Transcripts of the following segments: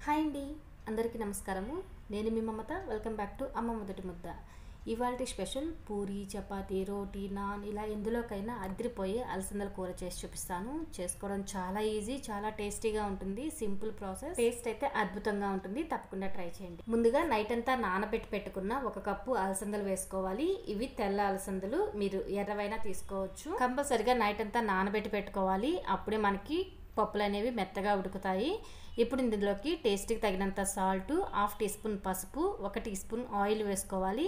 Hi అండి, అందరికీ నమస్కారము. నేను మీ మమత. వెల్కమ్ బ్యాక్ టు అమ్మ మొదటి ముద్ద. ఇవాల్టి స్పెషల్ పూరి, చపాతీ, రోటీ, నాన్ ఇలా ఎందులోకైనా అదిరిపోయే అలసందల కూర చేసి చూపిస్తాను. చేసుకోవడం చాలా ఈజీ, చాలా టేస్టీగా ఉంటుంది. సింపుల్ ప్రాసెస్, టేస్ట్ అయితే అద్భుతంగా ఉంటుంది. తప్పకుండా ట్రై చేయండి. ముందుగా నైట్ అంతా నానబెట్టి పెట్టుకున్న 1 కప్పు అలసందలు వేసుకోవాలి. ఇవి తెల్ల అలసందలు, మీరు ఎర్రవైనా తీసుకోవచ్చు. కంపల్సరిగా నైట్ అంతా నానబెట్టి పెట్టుకోవాలి. అప్పుడే మనకి పప్పులు అనేవి మెత్తగా ఉడుకుతాయి. ఇప్పుడు ఇందులోకి టేస్ట్కి తగినంత సాల్ట్, 1/2 టీ స్పూన్ పసుపు, 1 టీ స్పూన్ ఆయిల్ వేసుకోవాలి.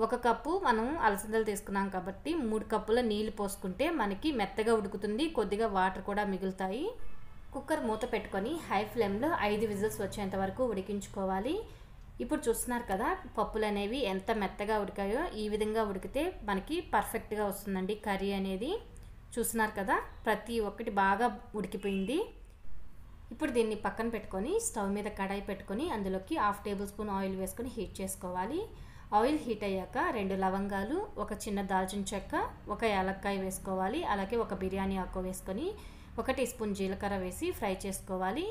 1 కప్పు మనం అలసందలు తీసుకున్నాం కాబట్టి 3 కప్పుల నీళ్లు పోసుకుంటే మనకి మెత్తగా ఉడుకుతుంది. కొద్దిగా వాటర్ కూడా మిగులుతాయి. కుక్కర్ మూత పెట్టుకొని హై ఫ్లేమ్లో 5 విజిల్స్ వచ్చేంత వరకు ఉడికించుకోవాలి. ఇప్పుడు చూస్తున్నారు కదా, పప్పులు అనేవి ఎంత మెత్తగా ఉడికాయో. ఈ విధంగా ఉడికితే మనకి పర్ఫెక్ట్గా వస్తుందండి కర్రీ అనేది. చూస్తున్నారు కదా, ప్రతి ఒక్కటి బాగా ఉడికిపోయింది. ఇప్పుడు దీన్ని పక్కన పెట్టుకొని స్టవ్ మీద కడాయి పెట్టుకొని అందులోకి 1/2 టేబుల్ స్పూన్ ఆయిల్ వేసుకొని హీట్ చేసుకోవాలి. ఆయిల్ హీట్ అయ్యాక 2 లవంగాలు, 1 చిన్న దాల్చిన చెక్క, 1 యాలక్కాయ వేసుకోవాలి. అలాగే 1 బిర్యానీ ఆకు వేసుకొని 1 టీ స్పూన్ జీలకర్ర వేసి ఫ్రై చేసుకోవాలి.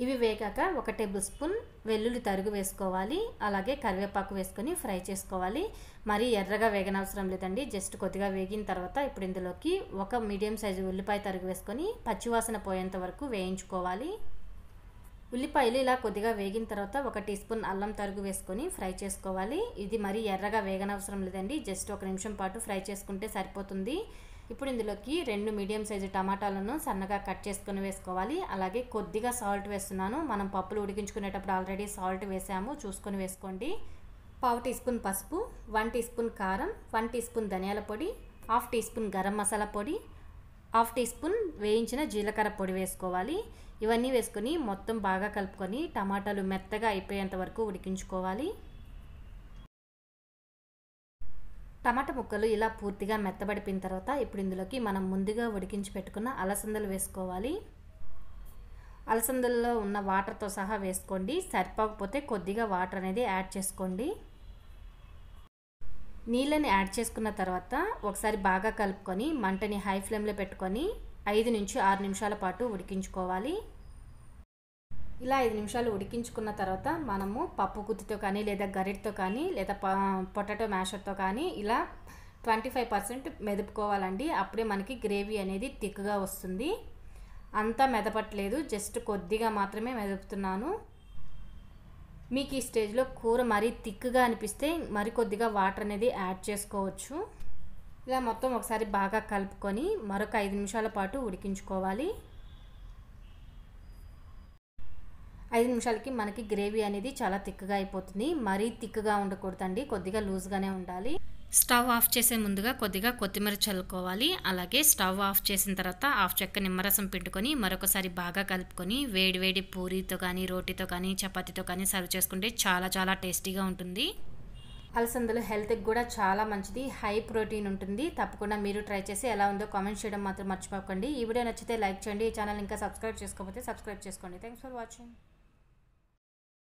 ఇవి వేగాక 1 టేబుల్ స్పూన్ వెల్లుల్లి తరుగు వేసుకోవాలి. అలాగే కరివేపాకు వేసుకొని ఫ్రై చేసుకోవాలి. మరీ ఎర్రగా వేగనవసరం లేదండి, జస్ట్ కొద్దిగా వేగిన తర్వాత ఇప్పుడు ఇందులోకి 1 మీడియం సైజు ఉల్లిపాయ తరుగు వేసుకొని పచ్చివాసన పోయేంత వరకు వేయించుకోవాలి. ఉల్లిపాయలు ఇలా కొద్దిగా వేగిన తర్వాత 1 టీ స్పూన్ అల్లం తరుగు వేసుకొని ఫ్రై చేసుకోవాలి. ఇది మరీ ఎర్రగా వేగనవసరం లేదండి, జస్ట్ 1 నిమిషం పాటు ఫ్రై చేసుకుంటే సరిపోతుంది. ఇప్పుడు ఇందులోకి 2 మీడియం సైజు టమాటాలను సన్నగా కట్ చేసుకొని వేసుకోవాలి. అలాగే కొద్దిగా సాల్ట్ వేస్తున్నాను. మనం పప్పులు ఉడికించుకునేటప్పుడు ఆల్రెడీ సాల్ట్ వేసాము, చూసుకొని వేసుకోండి. 1/2 టీ స్పూన్ పసుపు, 1 టీ స్పూన్ కారం, 1 టీ స్పూన్ ధనియాల పొడి, 1/2 టీ స్పూన్ గరం మసాలా పొడి, 1/2 టీ స్పూన్ వేయించిన జీలకర్ర పొడి వేసుకోవాలి. ఇవన్నీ వేసుకొని మొత్తం బాగా కలుపుకొని టమాటాలు మెత్తగా అయిపోయేంత వరకు ఉడికించుకోవాలి. టమాటా ముక్కలు ఇలా పూర్తిగా మెత్తబడిపోయిన తర్వాత ఇప్పుడు ఇందులోకి మనం ముందుగా ఉడికించి పెట్టుకున్న అలసందలు వేసుకోవాలి. అలసందల్లో ఉన్న వాటర్తో సహా వేసుకోండి. సరిపోకపోతే కొద్దిగా వాటర్ అనేది యాడ్ చేసుకోండి. నీళ్ళని యాడ్ చేసుకున్న తర్వాత ఒకసారి బాగా కలుపుకొని మంటని హై ఫ్లేమ్లో పెట్టుకొని 5 నుంచి 6 నిమిషాల పాటు ఉడికించుకోవాలి. ఇలా 5 నిమిషాలు ఉడికించుకున్న తర్వాత మనము పప్పు గుత్తితో కానీ లేదా గరిటతో కానీ లేదా పొటాటో మ్యాషర్తో కానీ ఇలా 25% మెదుపుకోవాలండి. అప్పుడే మనకి గ్రేవీ అనేది థిక్గా వస్తుంది. అంతా మెదపట్లేదు, జస్ట్ కొద్దిగా మాత్రమే మెదుపుతున్నాను. మీకు ఈ స్టేజ్లో కూర మరీ థిక్గా అనిపిస్తే మరి కొద్దిగా వాటర్ అనేది యాడ్ చేసుకోవచ్చు. ఇలా మొత్తం ఒకసారి బాగా కలుపుకొని మరొక 5 నిమిషాల పాటు ఉడికించుకోవాలి. 5 నిమిషాలకి మనకి గ్రేవీ అనేది చాలా థిక్గా అయిపోతుంది. మరీ థిక్గా ఉండకూడదండి, కొద్దిగా లూజ్గానే ఉండాలి. స్టవ్ ఆఫ్ చేసే ముందుగా కొద్దిగా కొత్తిమీర చల్లుకోవాలి. అలాగే స్టవ్ ఆఫ్ చేసిన తర్వాత 1/2 చెక్క నిమ్మరసం పిండుకొని మరొకసారి బాగా కలుపుకొని వేడి వేడి పూరీతో కానీ రోటీతో కానీ చపాతీతో కానీ సర్వ్ చేసుకుంటే చాలా చాలా టేస్టీగా ఉంటుంది. అలసందలు హెల్త్కి కూడా చాలా మంచిది, హై ప్రోటీన్ ఉంటుంది. తప్పకుండా మీరు ట్రై చేసి ఎలా ఉందో కామెంట్ చేయడం మాత్రం మర్చిపోకండి. ఈ వీడియో నచ్చితే లైక్ చేయండి. ఈ ఛానల్ ఇంకా సబ్స్క్రైబ్ చేసుకోకపోతే సబ్స్క్రైబ్ చేసుకోండి. Thanks for watching.